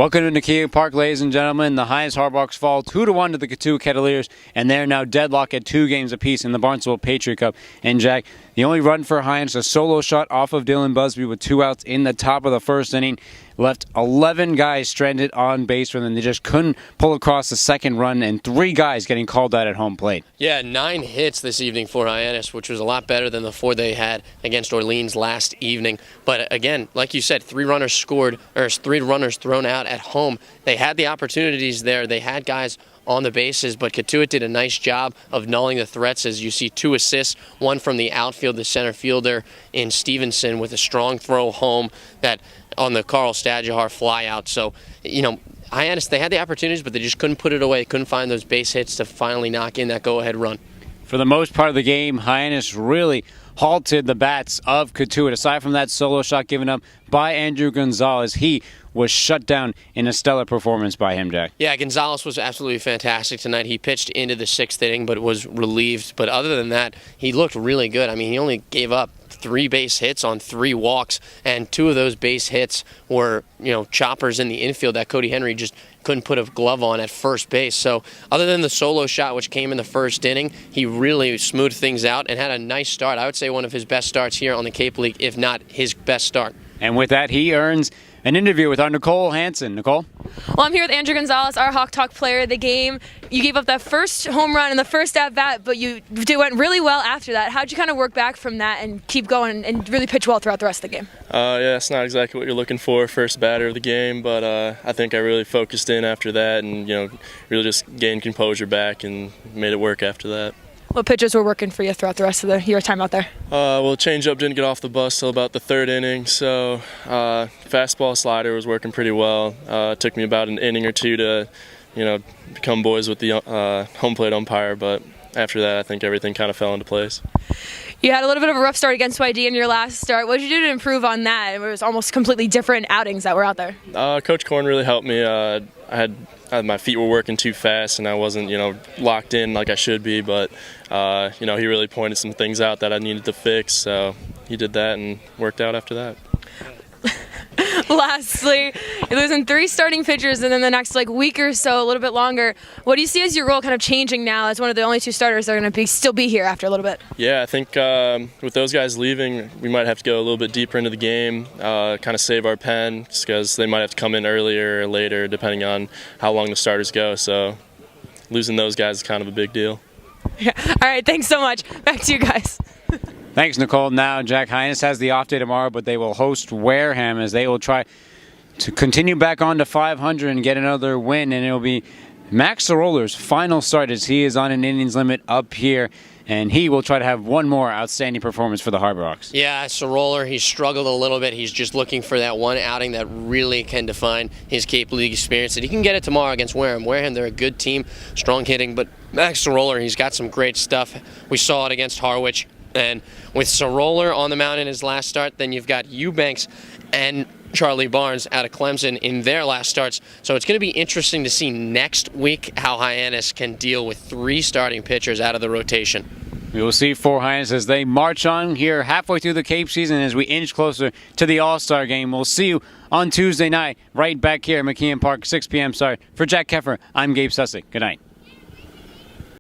Welcome to Cotuit Park, ladies and gentlemen. The Hyannis Hardbacks fall 2-1 to the Cotuit Kettleers, and they're now deadlocked at 2 games apiece in the Barnstable Patriot Cup. And Jack, the only run for Hyannis, a solo shot off of Dylan Busby with 2 outs in the top of the first inning, left 11 guys stranded on base for them. They just couldn't pull across the second run, and 3 guys getting called out at home plate. Yeah, 9 hits this evening for Hyannis, which was a lot better than the 4 they had against Orleans last evening. But again, like you said, 3 runners scored, or 3 runners thrown out at home. They had the opportunities there. They had guys on the bases, but Cotuit did a nice job of nulling the threats, as you see 2 assists, one from the outfield, the center fielder in Stevenson with a strong throw home that on the Carl Stadjahar flyout. So, Hyannis, they had the opportunities, but they just couldn't put it away, couldn't find those base hits to finally knock in that go-ahead run. For the most part of the game, Hyannis really halted the bats of Cotuit. Aside from that solo shot given up by Andrew Gonzalez, he was shut down in a stellar performance by him, Jack. Yeah, Gonzalez was absolutely fantastic tonight. He pitched into the 6th inning, but was relieved. But other than that, he looked really good. I mean, he only gave up 3 base hits on 3 walks, and 2 of those base hits were, choppers in the infield that Cody Henry just couldn't put a glove on at first base. So other than the solo shot, which came in the 1st inning, he really smoothed things out and had a nice start. I would say one of his best starts here on the Cape League, if not his best start. And with that, he earns an interview with our Nicole Hansen. Nicole? Well, I'm here with Andrew Gonzalez, our Hawk Talk player of the game. You gave up that first home run in the first at-bat, but you went really well after that. How'd you kind of work back from that and keep going and really pitch well throughout the rest of the game? Yeah, it's not exactly what you're looking for, first batter of the game, but I think I really focused in after that and, really just gained composure back and made it work after that. What pitches were working for you throughout the rest of your time out there? Well, changeup didn't get off the bus till about the 3rd inning, so fastball slider was working pretty well. It took me about an inning or 2 to, become boys with the home plate umpire, but after that, I think everything kind of fell into place. You had a little bit of a rough start against YD in your last start. What did you do to improve on that? It was almost completely different outings that were out there. Coach Korn really helped me. My feet were working too fast, and I wasn't, locked in like I should be. But, he really pointed some things out that I needed to fix. So he did that and worked out after that. Lastly, you're losing 3 starting pitchers, and then the next week or so, a little bit longer. What do you see as your role kind of changing now as one of the only 2 starters that are going to still be here after a little bit? Yeah, I think with those guys leaving, we might have to go a little bit deeper into the game, kind of save our pen, just because they might have to come in earlier or later, depending on how long the starters go. So losing those guys is kind of a big deal. Yeah. All right, thanks so much. Back to you guys. Thanks, Nicole. Now, Jack, Hyannis has the off day tomorrow, but they will host Wareham as they will try to continue back on to 500 and get another win. And it will be Max Soroller's final start as he is on an innings limit up here, and he will try to have one more outstanding performance for the Hardbacks. Yeah, Soroller, he's struggled a little bit. He's just looking for that one outing that really can define his Cape League experience. And he can get it tomorrow against Wareham. Wareham, they're a good team, strong hitting, but Max Soroller, he's got some great stuff. We saw it against Harwich. And with Soroller on the mound in his last start, then you've got Eubanks and Charlie Barnes out of Clemson in their last starts. So it's going to be interesting to see next week how Hyannis can deal with 3 starting pitchers out of the rotation. We will see for Hyannis as they march on here halfway through the Cape season as we inch closer to the All-Star game. We'll see you on Tuesday night right back here at McKeon Park, 6 p.m. start. For Jack Keffer, I'm Gabe Sustick. Good night.